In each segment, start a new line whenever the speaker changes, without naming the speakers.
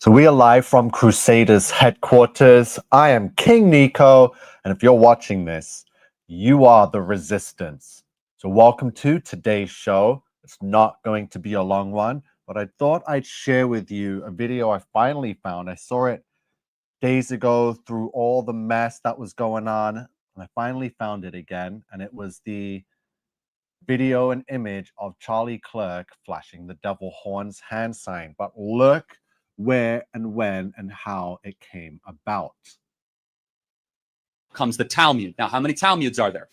So we are live from Crusaders headquarters. I am King Nico, and if you're watching this, you are the resistance. So welcome to today's show. It's not going to be a long one, but I thought I'd share with you a video I finally found. I saw it days ago through all the mess that was going on, and I finally found it again, and it was the video and image of Charlie Kirk flashing the devil horns hand sign. But look where and when and how it came about.
Comes the Talmud. Now, how many Talmuds are there?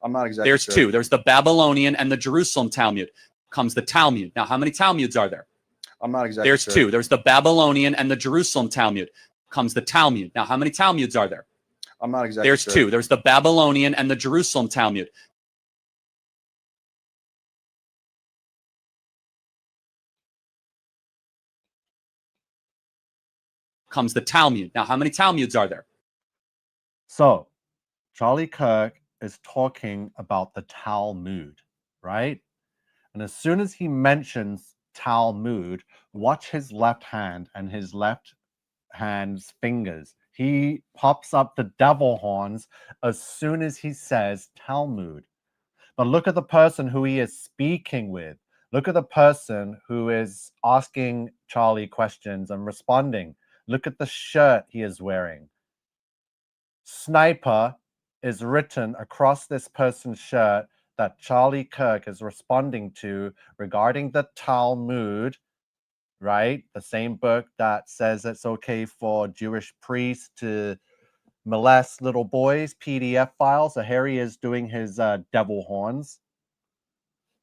I'm not exactly
There's
sure.
two. There's the Babylonian and the Jerusalem Talmud. Comes the Talmud. Now, how many Talmuds are there?
I'm not exactly
There's
sure.
two. There's the Babylonian and the Jerusalem Talmud. Comes the Talmud. Now, how many Talmuds are there?
I'm not exactly
There's
sure.
two. There's the Babylonian and the Jerusalem Talmud. Comes the Talmud. Now, how many Talmuds are there?
So Charlie Kirk is talking about the Talmud, right? And as soon as he mentions Talmud, watch his left hand and his left hand's fingers. He pops up the devil horns as soon as he says Talmud. But look at the person who he is speaking with. Look at the person who is asking Charlie questions and responding. Look at the shirt he is wearing. Sniper is written across this person's shirt that Charlie Kirk is responding to regarding the Talmud, right? The same book that says it's okay for Jewish priests to molest little boys, PDF files. So here he is doing his devil horns,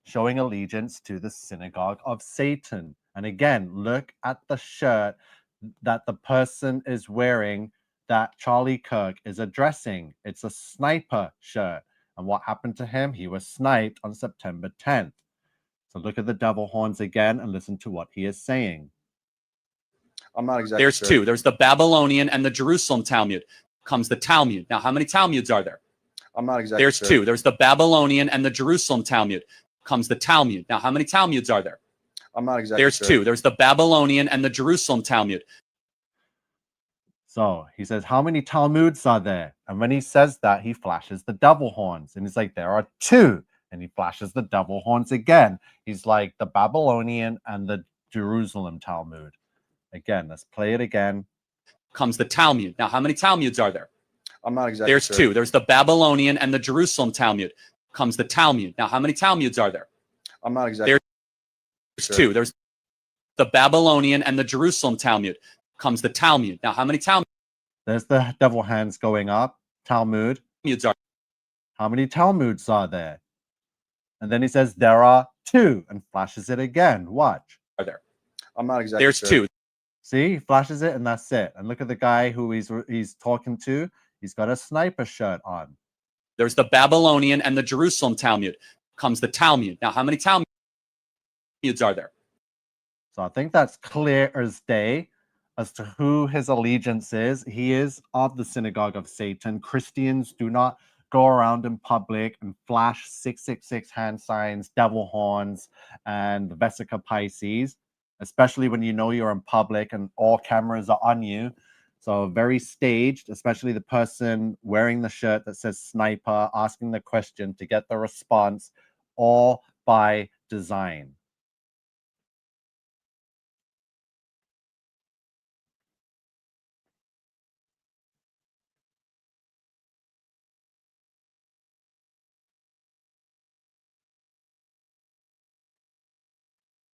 showing allegiance to the synagogue of Satan. And again, look at the shirt that the person is wearing that Charlie Kirk is addressing. It's a sniper shirt. And what happened to him? He was sniped on September 10th. So look at the devil horns again and listen to what he is saying.
I'm not exactly
There's
sure.
two. There's the Babylonian and the Jerusalem Talmud. Comes the Talmud. Now, how many Talmuds are there?
I'm not exactly
There's
sure.
two. There's the Babylonian and the Jerusalem Talmud. Comes the Talmud. Now, how many Talmuds are there?
I'm not exactly
There's
sure.
two. There's the Babylonian and the Jerusalem Talmud.
So he says, how many Talmuds are there? And when he says that, he flashes the devil horns. And he's like, there are two. And he flashes the devil horns again. He's like, the Babylonian and the Jerusalem Talmud. Again, let's play it again.
Comes the Talmud. Now, how many Talmuds are there?
I'm not exactly
There's
sure.
two. There's the Babylonian and the Jerusalem Talmud. Comes the Talmud. Now, how many Talmuds are there?
I'm not exactly
There's
sure.
two. There's the Babylonian and the Jerusalem Talmud. Comes the Talmud. Now, how many Talmuds
There's the devil hands going up. Talmud.
are
How many Talmuds are there? And then he says, there are two, and flashes it again. Watch.
there?
I'm not exactly
There's
sure.
two.
See, he flashes it, and that's it. And look at the guy who he's talking to. He's got a sniper shirt on.
There's the Babylonian and the Jerusalem Talmud. Comes the Talmud. Now, how many Talmuds are there?
So I think that's clear as day as to who his allegiance is. He is of the synagogue of Satan. Christians do not go around in public and flash 666 hand signs, devil horns, and Vesica Pisces, especially when you know you're in public and all cameras are on you. So very staged, especially the person wearing the shirt that says sniper, asking the question to get the response, all by design.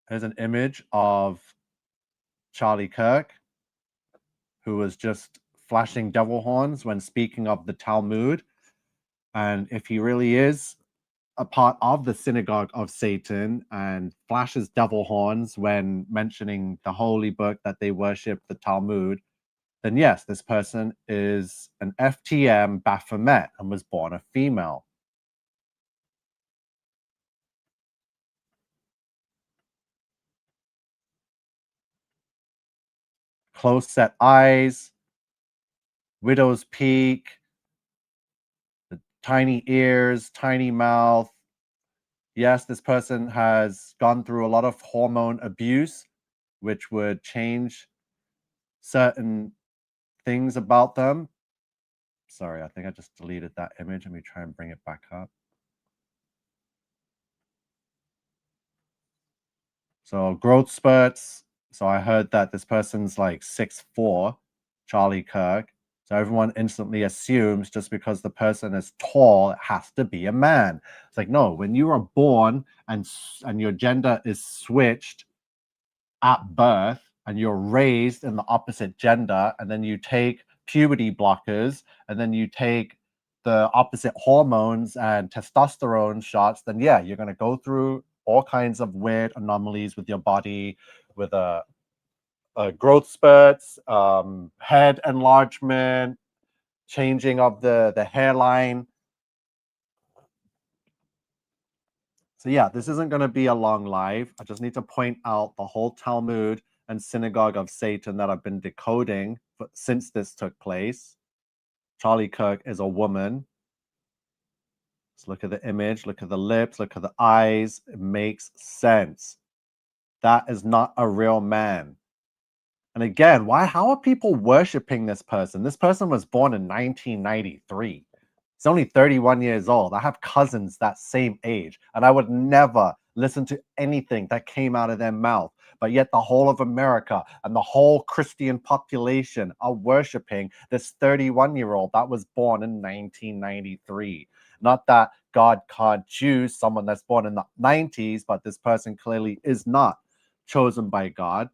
Here's an image of Charlie Kirk, who was just flashing devil horns when speaking of the Talmud. And if he really is a part of the synagogue of Satan and flashes devil horns when mentioning the holy book that they worship, the Talmud, then yes, this person is an FTM Baphomet and was born a female. Close set eyes, widow's peak, the tiny ears, tiny mouth. Yes, this person has gone through a lot of hormone abuse, which would change certain things about them. Sorry, I think I just deleted that image. Let me try and bring it back up. So growth spurts. So I heard that this person's like 6'4", Charlie Kirk. So everyone instantly assumes just because the person is tall, it has to be a man. It's like, no, when you are born and your gender is switched at birth and you're raised in the opposite gender, and then you take puberty blockers, and then you take the opposite hormones and testosterone shots, then yeah, you're going to go through all kinds of weird anomalies with your body, with a growth spurts, head enlargement, changing of the hairline. So yeah, this isn't going to be a long live. I just need to point out the whole Talmud and synagogue of Satan that I've been decoding since this took place. Charlie Kirk is a woman. Let's look at the image, look at the lips, look at the eyes. It makes sense. That is not a real man. And again, how are people worshiping this person? This person was born in 1993. He's only 31 years old. I have cousins that same age, and I would never listen to anything that came out of their mouth. But yet the whole of America and the whole Christian population are worshiping this 31-year-old that was born in 1993. Not that God can't choose someone that's born in the 90s, but this person clearly is not chosen by God,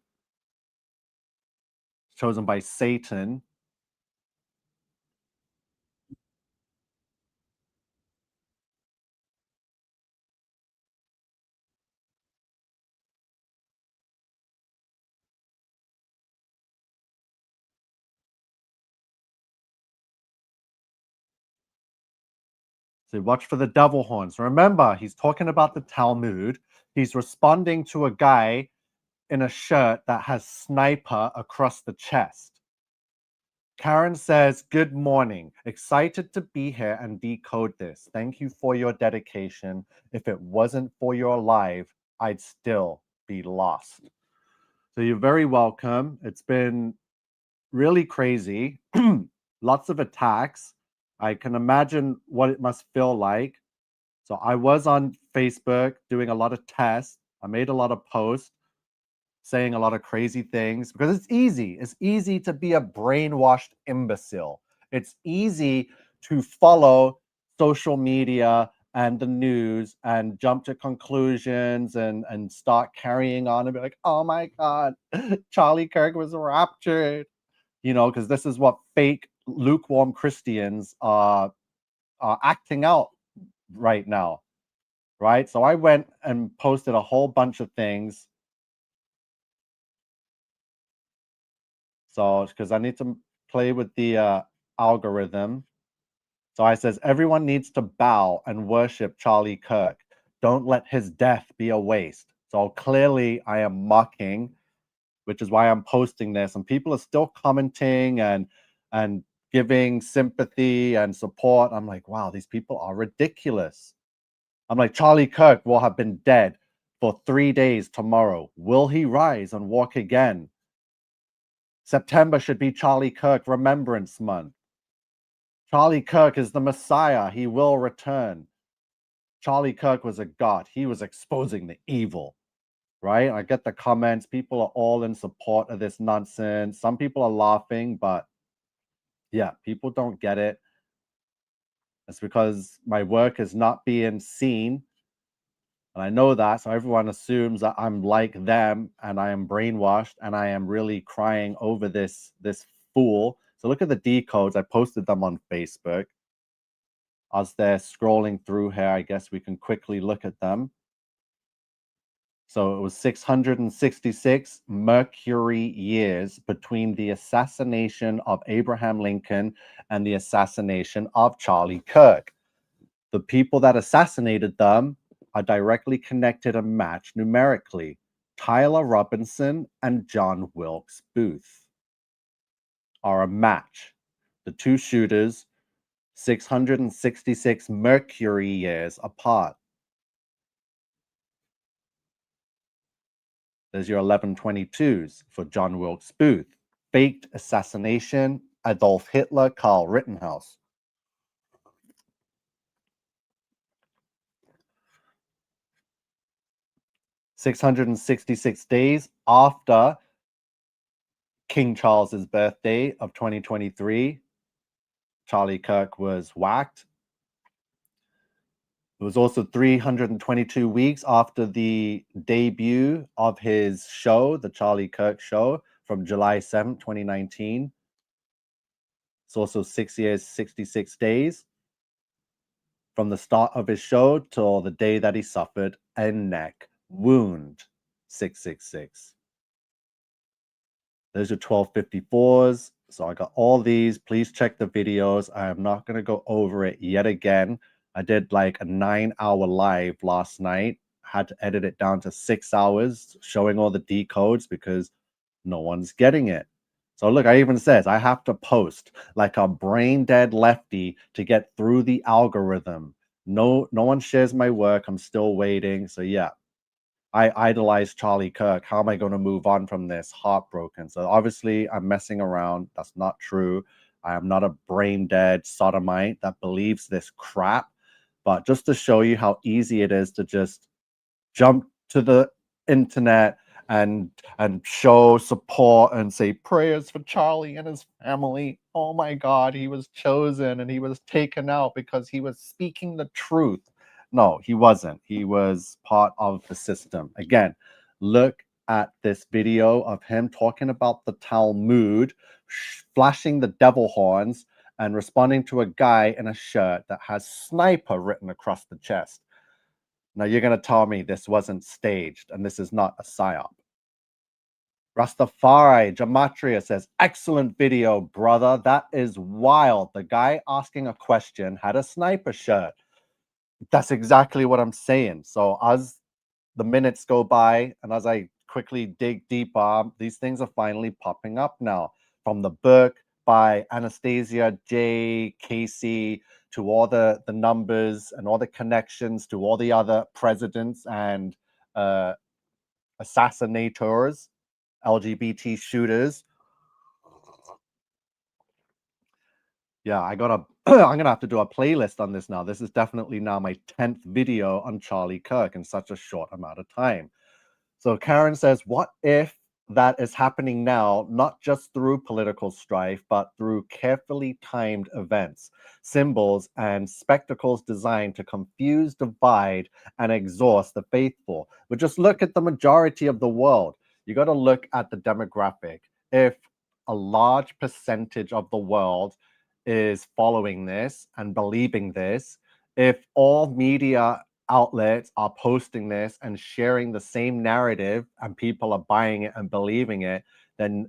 chosen by Satan. So watch for the devil horns. Remember, he's talking about the Talmud. He's responding to a guy in a shirt that has sniper across the chest. Karen says, good morning. Excited to be here and decode this. Thank you for your dedication. If it wasn't for your live, I'd still be lost. So you're very welcome. It's been really crazy. Lots of attacks. I can imagine what it must feel like. So I was on Facebook doing a lot of tests. I made a lot of posts saying a lot of crazy things because it's easy. It's easy to be a brainwashed imbecile. It's easy to follow social media and the news and jump to conclusions and start carrying on and be like, oh my God, Charlie Kirk was raptured. Because this is what fake lukewarm Christians are acting out right now, right? So I went and posted a whole bunch of things. So because I need to play with the algorithm. So I says everyone needs to bow and worship Charlie Kirk. Don't let his death be a waste. So clearly I am mocking, which is why I'm posting this, and people are still commenting and giving sympathy and support. I'm like, wow, these people are ridiculous. I'm like, Charlie Kirk will have been dead for 3 days tomorrow. Will he rise and walk again? September should be Charlie Kirk Remembrance Month. Charlie Kirk is the Messiah. He will return. Charlie Kirk was a god. He was exposing the evil, right? I get the comments. People are all in support of this nonsense. Some people are laughing, but yeah, people don't get it. It's because my work is not being seen. And I know that. So everyone assumes that I'm like them and I am brainwashed and I am really crying over this fool. So look at the decodes. I posted them on Facebook. As they're scrolling through here, I guess we can quickly look at them. So it was 666 Mercury years between the assassination of Abraham Lincoln and the assassination of Charlie Kirk. The people that assassinated them are directly connected and matched numerically. Tyler Robinson and John Wilkes Booth are a match. The two shooters, 666 Mercury years apart. There's your 1122s for John Wilkes Booth. faked assassination, Adolf Hitler, Karl Rittenhouse. "666 days after King Charles's birthday of 2023, Charlie Kirk was whacked. It was also 322 weeks after the debut of his show, The Charlie Kirk Show, from July 7th, 2019. It's also 6 years, 66 days from the start of his show till the day that he suffered a neck wound. 666. Those are 1254s. So I got all these. Please check the videos. I am not going to go over it yet again. I did like a 9-hour live last night. Had to edit it down to 6 hours, showing all the decodes because no one's getting it. So look, I even says I have to post like a brain dead lefty to get through the algorithm. No one shares my work. I'm still waiting. So yeah, I idolize Charlie Kirk. How am I going to move on from this? Heartbroken. So obviously I'm messing around. That's not true. I am not a brain dead sodomite that believes this crap. But just to show you how easy it is to just jump to the internet and show support and say prayers for Charlie and his family. Oh my God, he was chosen and he was taken out because he was speaking the truth. No, he wasn't. He was part of the system. Again, look at this video of him talking about the Talmud, flashing the devil horns, and responding to a guy in a shirt that has sniper written across the chest. Now you're going to tell me this wasn't staged and this is not a psyop. Rastafari Gematria says, excellent video, brother. That is wild. The guy asking a question had a sniper shirt. That's exactly what I'm saying. So as the minutes go by and as I quickly dig deeper, these things are finally popping up now. From the book by Anastasia J. Casey to all the numbers and all the connections to all the other presidents and assassinators, LGBT shooters. Yeah, I'm gonna have to do a playlist on this now. This is definitely now my 10th video on Charlie Kirk in such a short amount of time. So Karen says, what if that is happening now, not just through political strife, but through carefully timed events, symbols, and spectacles designed to confuse, divide, and exhaust the faithful? But just look at the majority of the world. You got to look at the demographic. If a large percentage of the world is following this and believing this, if all media outlets are posting this and sharing the same narrative and people are buying it and believing it, then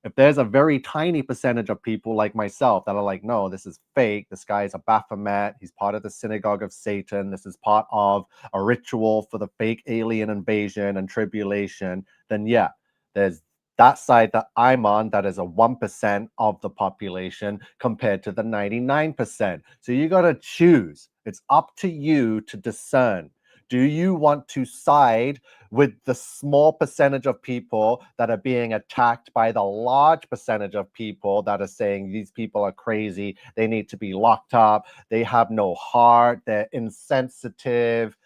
if there's a very tiny percentage of people like myself that are like, no, this is fake, this guy is a Baphomet, he's part of the synagogue of Satan, this is part of a ritual for the fake alien invasion and tribulation, then yeah, there's that side that I'm on, that is a 1% of the population compared to the 99%. So you got to choose. It's up to you to discern. Do you want to side with the small percentage of people that are being attacked by the large percentage of people that are saying these people are crazy, they need to be locked up, they have no heart, they're insensitive?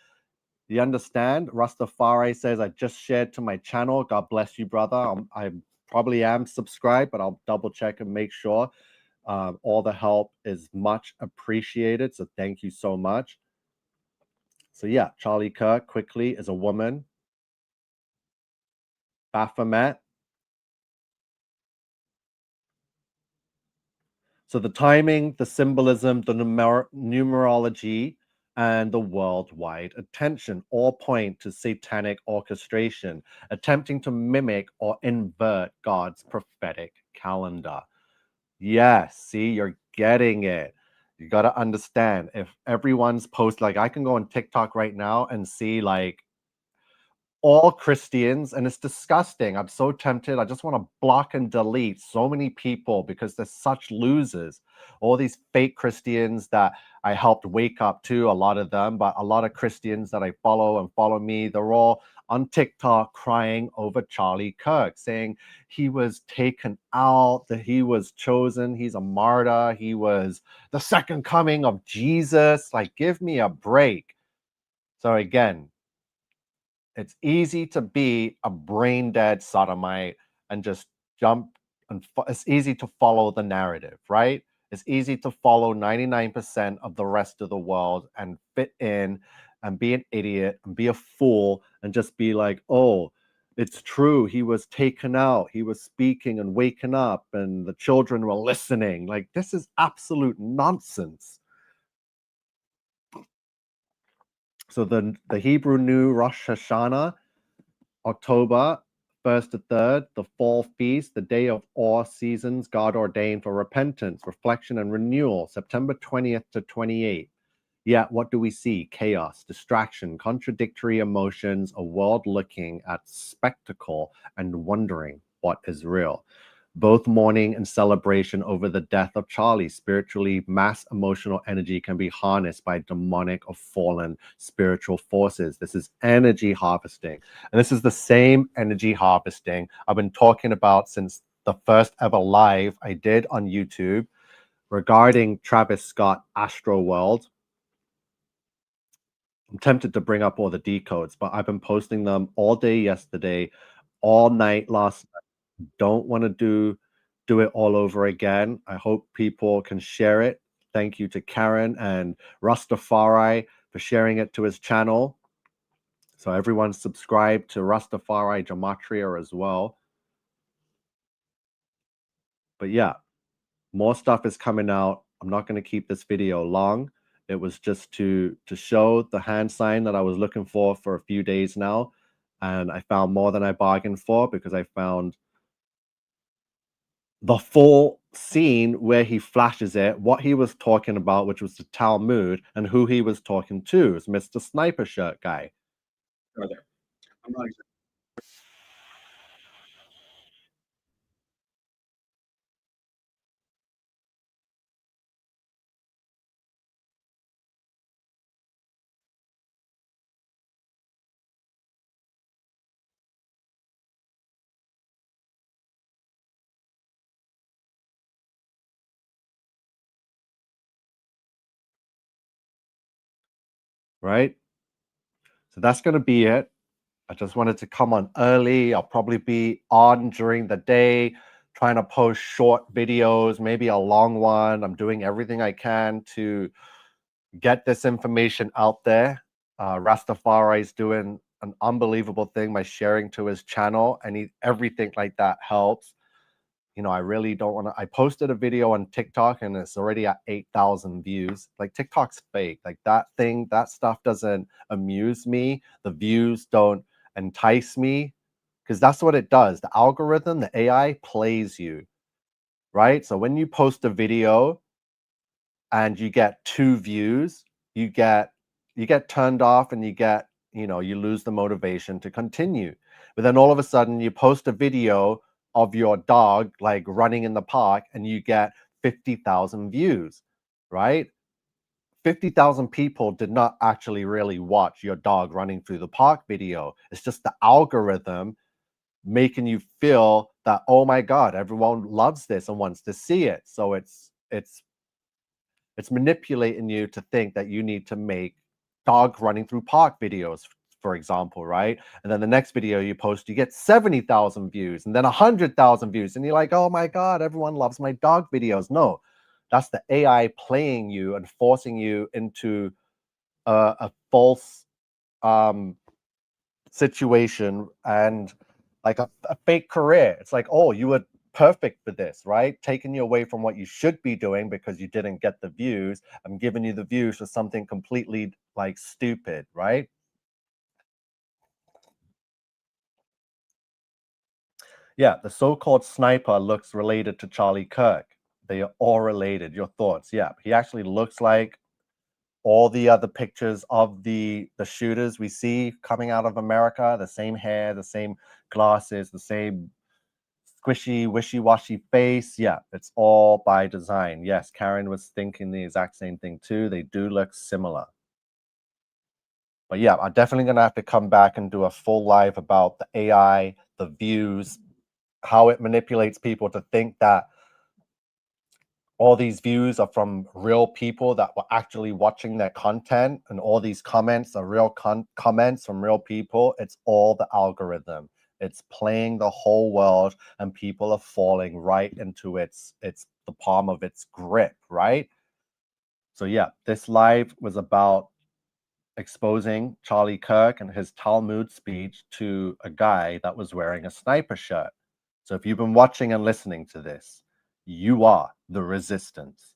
You understand? Rastafari says, I just shared to my channel. God bless you, brother. I probably am subscribed, but I'll double check and make sure. All the help is much appreciated. So thank you so much. So yeah, Charlie Kirk quickly is a woman. Baphomet. So the timing, the symbolism, the numerology, and the worldwide attention all point to satanic orchestration, attempting to mimic or invert God's prophetic calendar. Yes, see, you're getting it. You got to understand, if everyone's post, like I can go on TikTok right now and see like all Christians, and it's disgusting. I'm so tempted. I just want to block and delete so many people because they're such losers. All these fake Christians that I helped wake up to, a lot of them, but a lot of Christians that I follow and follow me, they're all on TikTok crying over Charlie Kirk, saying he was taken out, that he was chosen, he's a martyr, he was the second coming of Jesus. Like, give me a break. So again, it's easy to be a brain dead sodomite and just jump, and it's easy to follow the narrative, right? It's easy to follow 99% of the rest of the world and fit in and be an idiot and be a fool and just be like, oh, it's true. He was taken out. He was speaking and waking up and the children were listening. Like, this is absolute nonsense. So the Hebrew New Rosh Hashanah, October 1st to 3rd, the fall feast, the day of all seasons, God ordained for repentance, reflection, and renewal, September 20th to 28th. Yet, what do we see? Chaos, distraction, contradictory emotions, a world looking at spectacle and wondering what is real. Both mourning and celebration over the death of Charlie. Spiritually, mass emotional energy can be harnessed by demonic or fallen spiritual forces. This is energy harvesting. And this is the same energy harvesting I've been talking about since the first ever live I did on YouTube regarding Travis Scott Astro World. I'm tempted to bring up all the decodes, but I've been posting them all day yesterday, all night last night. Don't want to do it all over again. I hope people can share it. Thank you to Karen and Rastafari for sharing it to his channel. So everyone subscribe to Rastafari Gematria as well. But yeah, more stuff is coming out. I'm not going to keep this video long. It was just to show the hand sign that I was looking for a few days now. And I found more than I bargained for, because I found the full scene where he flashes it, what he was talking about, which was the Talmud, and who he was talking to is Mr. Sniper Shirt guy.
Right there. I'm not exactly.
Right? So that's going to be it. I just wanted to come on early. I'll probably be on during the day, trying to post short videos, maybe a long one. I'm doing everything I can to get this information out there. Rastafari is doing an unbelievable thing by sharing to his channel, and everything like that helps. You know, I really don't want to. I posted a video on TikTok and it's already at 8,000 views. Like, TikTok's fake. Like, that stuff doesn't amuse me. The views don't entice me, because that's what it does. The algorithm, the AI plays you, right? So when you post a video and you get 2 views, you get turned off, and you lose the motivation to continue. But then all of a sudden you post a video of your dog like running in the park and you get 50,000 views, right? 50,000 people did not actually really watch your dog running through the park video. It's just the algorithm making you feel that, oh my God, everyone loves this and wants to see it. So it's manipulating you to think that you need to make dog running through park videos, for example, right? And then the next video you post, you get 70,000 views and then 100,000 views. And you're like, oh my God, everyone loves my dog videos. No, that's the AI playing you and forcing you into a false situation, and like a fake career. It's like, oh, you were perfect for this, right? Taking you away from what you should be doing because you didn't get the views. I'm giving you the views for something completely like stupid, right? Yeah, the so-called sniper looks related to Charlie Kirk. They are all related. Your thoughts? Yeah, he actually looks like all the other pictures of the shooters we see coming out of America. The same hair, the same glasses, the same squishy, wishy-washy face. Yeah, it's all by design. Yes, Karen was thinking the exact same thing too. They do look similar. But yeah, I'm definitely going to have to come back and do a full live about the AI, the views, how it manipulates people to think that all these views are from real people that were actually watching their content, and all these comments are real comments from real people. It's all the algorithm. It's playing the whole world, and people are falling right into its the palm of its grip, right? So yeah, this live was about exposing Charlie Kirk and his Talmud speech to a guy that was wearing a sniper shirt. So if you've been watching and listening to this, you are the resistance.